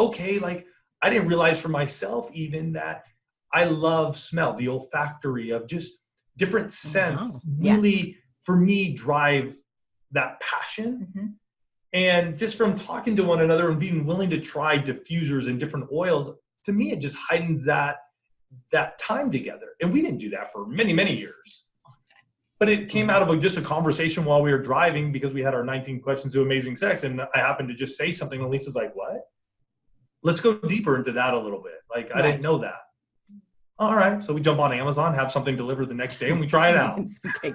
Okay. Like, I didn't realize for myself even that I love smell, the olfactory of just different scents. Wow. Really, for me, drive that passion. Mm-hmm. And just from talking to one another and being willing to try diffusers and different oils, to me, it just heightens that time together. And we didn't do that for many, many years. But it came out of just a conversation while we were driving, because we had our 19 questions to amazing sex. And I happened to just say something, and Lisa's like, what? Let's go deeper into that a little bit. Like, I didn't know that. All right. So we jump on Amazon, have something delivered the next day, and we try it out. Okay.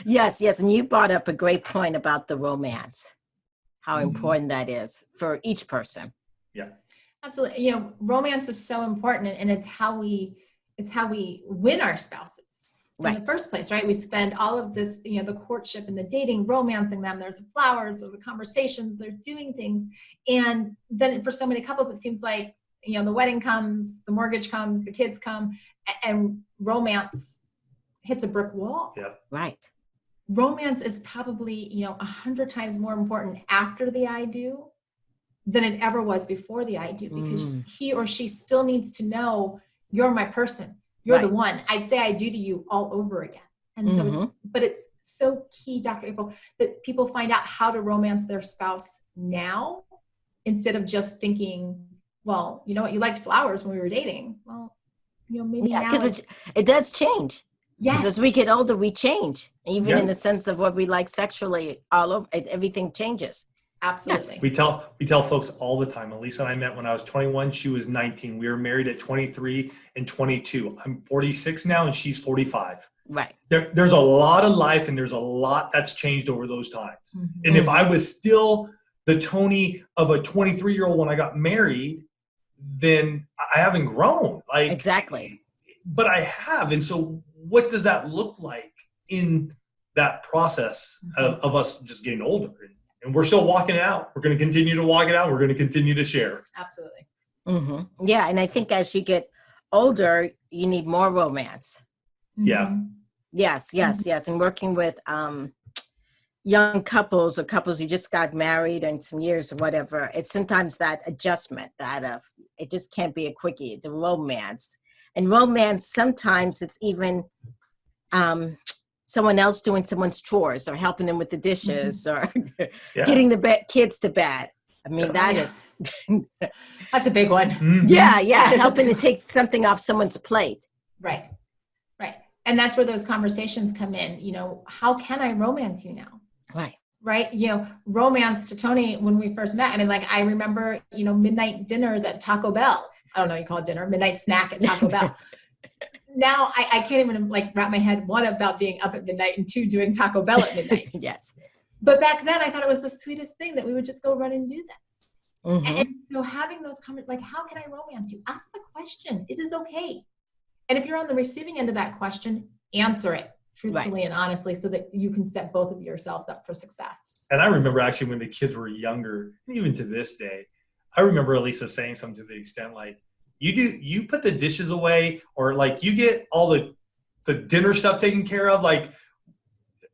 Yes. And you brought up a great point about the romance, how important that is for each person. Yeah. Absolutely. You know, romance is so important, and it's how we win our spouses in the first place, right? We spend all of this, you know, the courtship and the dating, romancing them. There's the flowers, there's the conversations, they're doing things. And then for so many couples, it seems like, you know, the wedding comes, the mortgage comes, the kids come, and romance hits a brick wall. Yeah. Right. Romance is probably, you know, 100 times more important after the I do than it ever was before the I do, because he or she still needs to know you're my person. You're the one. I'd say I do to you all over again. And so it's so key, Dr. April, that people find out how to romance their spouse now, instead of just thinking, well, you know what, you liked flowers when we were dating. Well, you know, maybe now because it does change. Yes. As we get older, we change, even in the sense of what we like sexually. All over, everything changes. Absolutely. Yes. We tell folks all the time. Alisa and I met when I was 21. She was 19. We were married at 23 and 22. I'm 46 now, and she's 45. Right. There's a lot of life, and there's a lot that's changed over those times. Mm-hmm. And if I was still the Tony of a 23-year-old when I got married, then I haven't grown. Like, exactly. But I have. And so what does that look like in that process of us just getting older? And we're still walking it out. We're going to continue to walk it out. We're going to continue to share. Absolutely. Mm-hmm. Yeah. And I think as you get older, you need more romance. Yeah. Yes. And working with young couples or couples who just got married in some years or whatever, it's sometimes that adjustment it just can't be a quickie, the romance. And romance, sometimes it's even someone else doing someone's chores or helping them with the dishes or getting the kids to bed. I mean, that is... That's a big one. Mm-hmm. Yeah. Helping to take something off someone's plate. Right. And that's where those conversations come in. You know, how can I romance you now? Right. You know, romance to Tony when we first met. I mean, like, I remember, you know, midnight dinners at Taco Bell. I don't know, you call it dinner, midnight snack at Taco Bell. Now I can't even like wrap my head, one, about being up at midnight, and two, doing Taco Bell at midnight. Yes. But back then I thought it was the sweetest thing that we would just go run and do this. Mm-hmm. And so having those comments, like, how can I romance you? Ask the question. It is okay. And if you're on the receiving end of that question, answer it truthfully and honestly, so that you can set both of yourselves up for success. And I remember actually when the kids were younger, even to this day, I remember Alisa saying something to the extent like, you put the dishes away, or like you get all the dinner stuff taken care of. Like,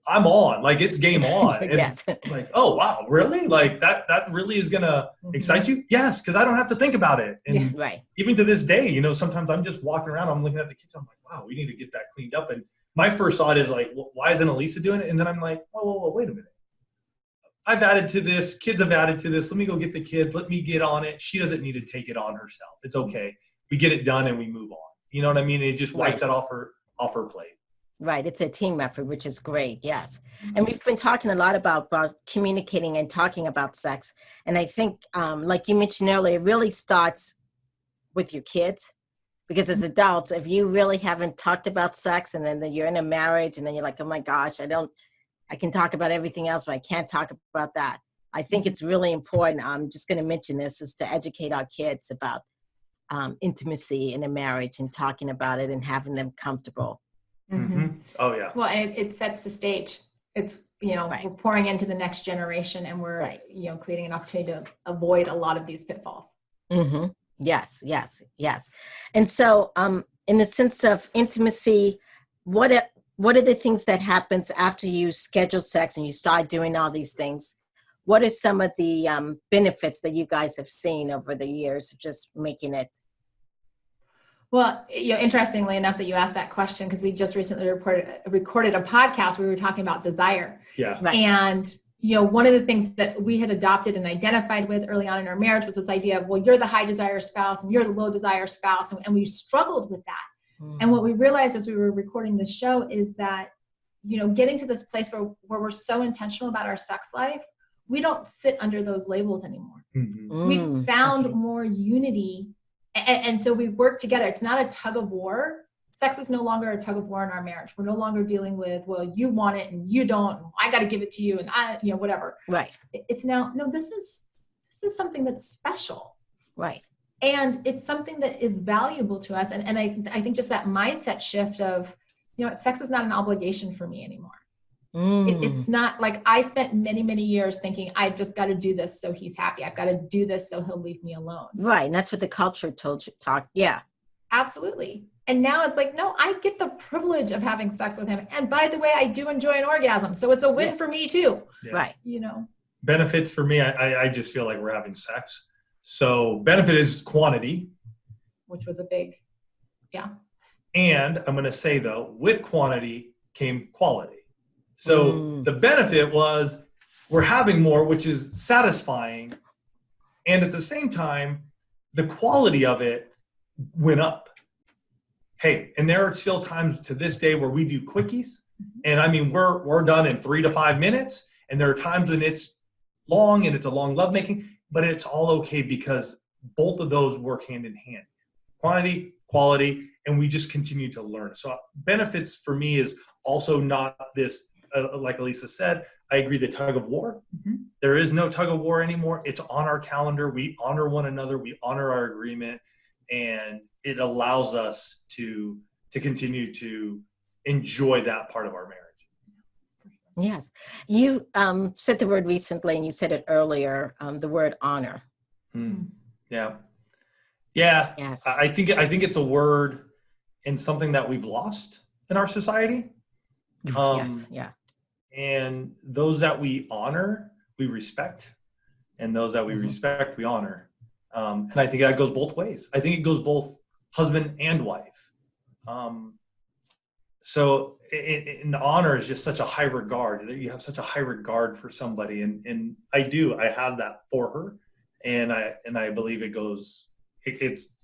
I'm on, like it's game on. And Yes. like, oh, wow, really? Like that really is going to excite you? Yes. Cause I don't have to think about it. And Right. even to this day, you know, sometimes I'm just walking around, I'm looking at the kitchen. I'm like, wow, we need to get that cleaned up. And my first thought is like, well, why isn't Alisa doing it? And then I'm like, whoa, wait a minute. I've added to this. Kids have added to this. Let me go get the kids. Let me get on it. She doesn't need to take it on herself. It's okay. We get it done and we move on. You know what I mean? It just wipes that off her plate. Right. It's a team effort, which is great. Yes. And we've been talking a lot about communicating and talking about sex. And I think, like you mentioned earlier, it really starts with your kids. Because as adults, if you really haven't talked about sex and then you're in a marriage and then you're like, oh my gosh, I can talk about everything else, but I can't talk about that. I think it's really important. I'm just going to mention this is to educate our kids about intimacy in a marriage and talking about it and having them comfortable. Mm-hmm. Oh yeah. Well, and it sets the stage. It's, you know, we're pouring into the next generation and we're, you know, creating an opportunity to avoid a lot of these pitfalls. Mm-hmm. Yes. And so in the sense of intimacy, what are the things that happens after you schedule sex and you start doing all these things? What are some of the benefits that you guys have seen over the years of just making it? Well, you know, interestingly enough that you asked that question, because we just recently recorded a podcast where we were talking about desire. Yeah. Right. And, you know, one of the things that we had adopted and identified with early on in our marriage was this idea of, well, you're the high desire spouse and you're the low desire spouse. And we struggled with that. Mm. And what we realized as we were recording the show is that, you know, getting to this place where we're so intentional about our sex life, we don't sit under those labels anymore. Mm-hmm. We've found more unity. And so we work together. It's not a tug of war. Sex is no longer a tug of war in our marriage. We're no longer dealing with, well, you want it and you don't, and I got to give it to you and I, you know, whatever. Right. It's now, no, this is something that's special. Right. And it's something that is valuable to us. And I think just that mindset shift of, you know, sex is not an obligation for me anymore. It's not like I spent many, many years thinking I just got to do this so he's happy. I've got to do this so he'll leave me alone. Right. And that's what the culture told you. Yeah. Absolutely. And now it's like, no, I get the privilege of having sex with him. And by the way, I do enjoy an orgasm. So it's a win for me too. Yeah. Right. You know, benefits for me, I just feel like we're having sex. So benefit is quantity. Which was a big, yeah. And I'm going to say though, with quantity came quality. So the benefit was we're having more, which is satisfying. And at the same time, the quality of it went up. Hey, and there are still times to this day where we do quickies. And I mean, we're done in 3 to 5 minutes. And there are times when it's long and it's a long lovemaking, but it's all okay because both of those work hand in hand. Quantity, quality, and we just continue to learn. So benefits for me is also not this, like Alisa said, I agree, the tug of war. Mm-hmm. There is no tug of war anymore. It's on our calendar. We honor one another. We honor our agreement. And it allows us to continue to enjoy that part of our marriage. Yes. You said the word recently, and you said it earlier, the word honor. Yeah. Yeah. Yes. I think it's a word and something that we've lost in our society. Yes. Yeah. And those that we honor, we respect. And those that we respect, we honor. And I think that goes both ways. I think it goes both husband and wife. So in honor is just such a high regard. You have such a high regard for somebody. And I have that for her. And I believe it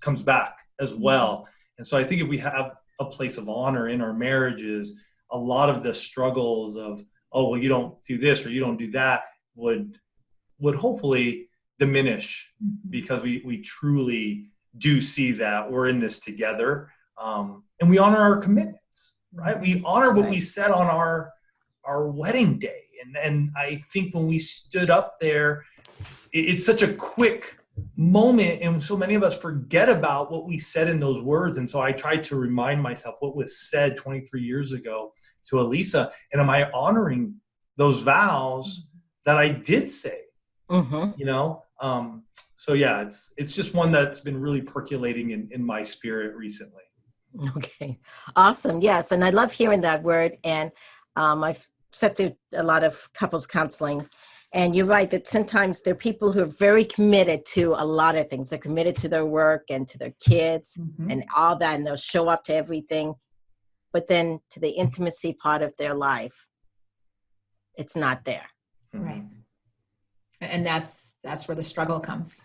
comes back as well. And so I think if we have a place of honor in our marriages, a lot of the struggles of, oh, well, you don't do this or you don't do that would hopefully diminish because we truly do see that we're in this together. And we honor our commitments, right? We honor what we said on our wedding day. And I think when we stood up there, it's such a quick moment, and so many of us forget about what we said in those words. And so I tried to remind myself what was said 23 years ago to Alisa, and am I honoring those vows that I did say? You know, so yeah, it's just one that's been really percolating in my spirit recently. Okay, awesome. Yes, and I love hearing that word. And I've sat through a lot of couples counseling, and you're right that sometimes there are people who are very committed to a lot of things. They're committed to their work and to their kids and all that, and they'll show up to everything. But then to the intimacy part of their life, it's not there. Right. And that's where the struggle comes.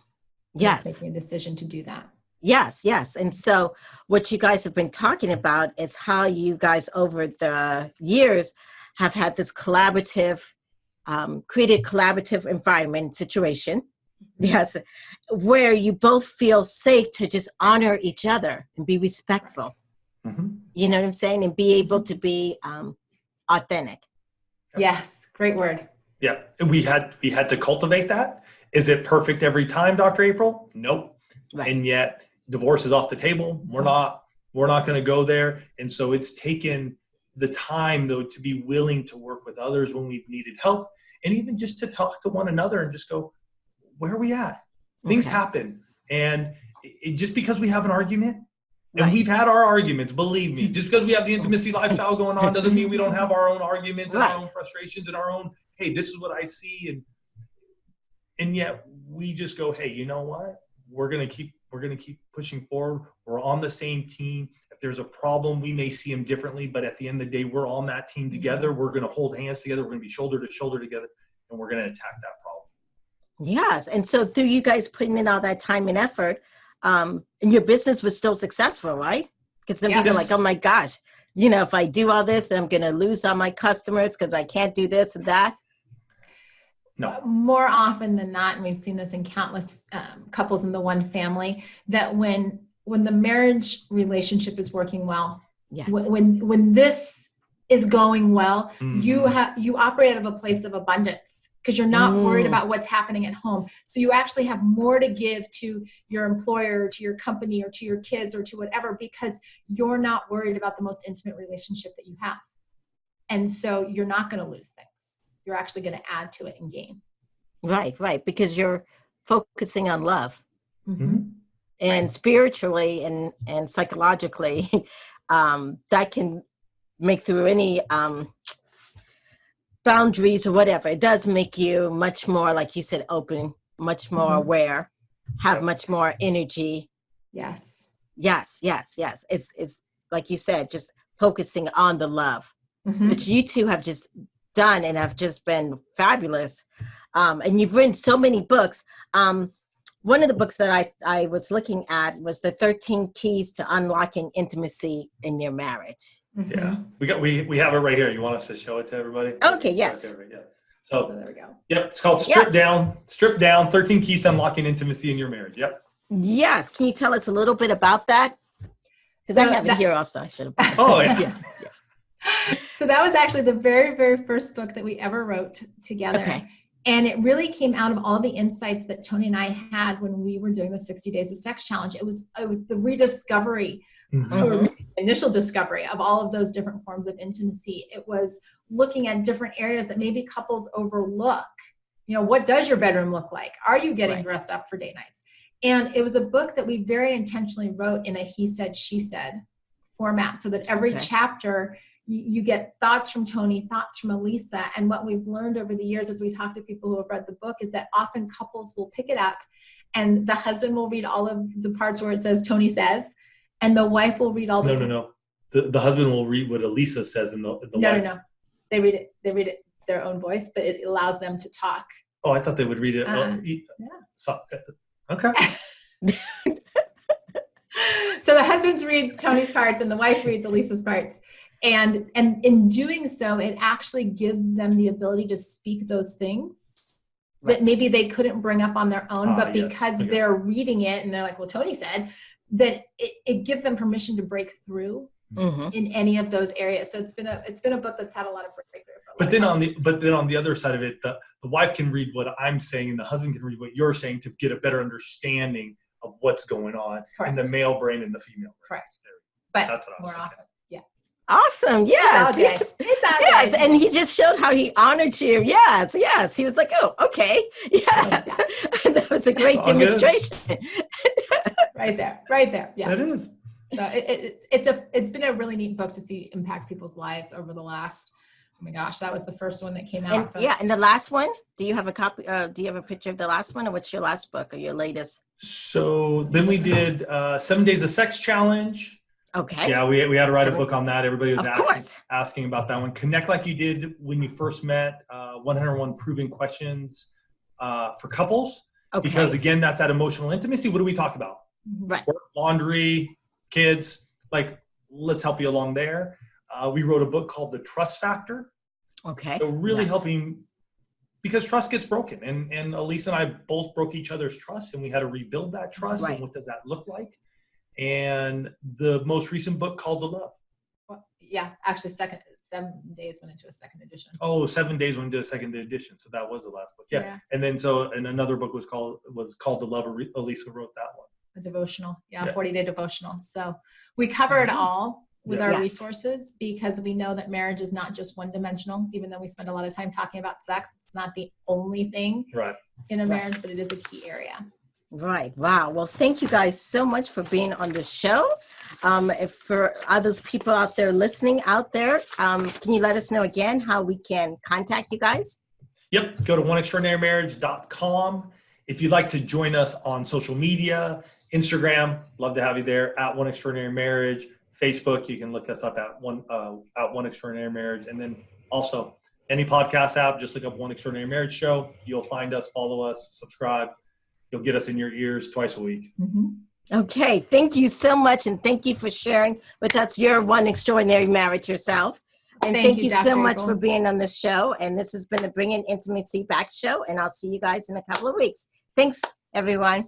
Yes. Making a decision to do that. Yes, yes. And so what you guys have been talking about is how you guys over the years have had this collaborative, created collaborative environment situation. Yes. Where you both feel safe to just honor each other and be respectful. You know what I'm saying? And be able to be authentic. Yes. Great word. Yeah. We had to cultivate that. Is it perfect every time, Dr. April? Nope. Right. And yet divorce is off the table. We're not going to go there. And so it's taken the time, though, to be willing to work with others when we've needed help, and even just to talk to one another and just go, where are we at? Things happen. And just because we have an argument, and we've had our arguments, believe me, just because we have the intimacy lifestyle going on doesn't mean we don't have our own arguments and our own frustrations and our own, hey, this is what I see. And yet we just go, hey, you know what? We're going to keep pushing forward. We're on the same team. If there's a problem, we may see them differently, but at the end of the day, we're on that team together. We're going to hold hands together. We're going to be shoulder to shoulder together, and we're going to attack that problem. Yes. And so through you guys putting in all that time and effort, and your business was still successful, right? Because some people are like, oh my gosh, if I do all this, then I'm going to lose all my customers because I can't do this and that. No. More often than not, and we've seen this in countless couples in the one family, that when the marriage relationship is working well, when this is going well, you operate out of a place of abundance because you're not worried about what's happening at home. So you actually have more to give to your employer, to your company, or to your kids, or to whatever, because you're not worried about the most intimate relationship that you have. And so you're not going to lose things. You're actually going to add to it and gain. Right. Because you're focusing on love. And spiritually and psychologically, that can make through any boundaries or whatever. It does make you much more, like you said, open, much more aware, have much more energy. Yes. It's like you said, just focusing on the love, which you two have just done and have just been fabulous. And you've written so many books. One of the books that I was looking at was the 13 Keys to Unlocking Intimacy in Your Marriage. Yeah, we have it right here. You want us to show it to everybody? Okay, yes. Yeah. So there we go. Yep, it's called Strip Down, 13 Keys to Unlocking Intimacy in Your Marriage. Yep. Yes. Can you tell us a little bit about that? Because I have it here also. I should have. Oh, yeah. Yes. So that was actually the very, very first book that we ever wrote together. Okay. And it really came out of all the insights that Tony and I had when we were doing the 60 Days of Sex Challenge. It was the rediscovery or initial discovery of all of those different forms of intimacy. It was looking at different areas that maybe couples overlook. What does your bedroom look like? Are you getting dressed up for date nights? And it was a book that we very intentionally wrote in a he said, she said format, so that every chapter you get thoughts from Tony, thoughts from Alisa. And what we've learned over the years as we talk to people who have read the book is that often couples will pick it up and the husband will read all of the parts where it says Tony says, and the wife will read all the... No. The husband will read what Alisa says in the wife. No. They read it their own voice, but it allows them to talk. Oh, I thought they would read it. Okay. So the husbands read Tony's parts and the wife reads Alisa's parts. And in doing so, it actually gives them the ability to speak those things that maybe they couldn't bring up on their own, but because they're reading it and they're like, well, Tony said, that it gives them permission to break through in any of those areas. So it's been a book that's had a lot of breakthrough. But then on the other side of it, the wife can read what I'm saying and the husband can read what you're saying to get a better understanding of what's going on in the male brain and the female brain. Correct. But that's what I was thinking. Often. Awesome. Yes. Yes. And he just showed how he honored you. Yes. He was like, oh, okay. Yes. That was a great demonstration. Right there. Yes. It is. So it's been a really neat book to see impact people's lives over the last Oh my gosh, that was the first one that came And out. and the last one, do you have a copy? Do you have a picture of the last one, or what's your last book or your latest? So then we did 7 Days of Sex Challenge. Okay. Yeah, we had to write a book on that. Everybody was asking about that one. Connect Like You Did When You First Met, 101 Proven Questions for couples. Okay. Because again, that's that emotional intimacy. What do we talk about? Right. Work, laundry, kids, like let's help you along there. We wrote a book called The Trust Factor. Okay. So really helping, because trust gets broken. And Alisa and I both broke each other's trust, and we had to rebuild that trust. Right. And what does that look like? And the most recent book called The Love. Well, yeah, actually 7 days went into a second edition. Oh, 7 days went into a second edition. So that was the last book. Yeah. And then and another book was called The Love. Alisa wrote that one. A devotional. Yeah. 40-day devotional. So we cover it all with our resources, because we know that marriage is not just one dimensional, even though we spend a lot of time talking about sex. It's not the only thing in a marriage, but it is a key area. Right. Wow. Well, thank you guys so much for being on the show. If for others people out there listening out there, can you let us know again how we can contact you guys? Yep. Go to oneextraordinarymarriage.com. If you'd like to join us on social media, Instagram, love to have you there at One Extraordinary Marriage. Facebook, you can look us up at One Extraordinary Marriage. And then also any podcast app, just look up One Extraordinary Marriage Show. You'll find us, follow us, subscribe. You'll get us in your ears twice a week. Okay. Thank you so much. And thank you for sharing with us your One Extraordinary Marriage yourself. And thank you so much for being on the show. And this has been the Bringing Intimacy Back show. And I'll see you guys in a couple of weeks. Thanks, everyone.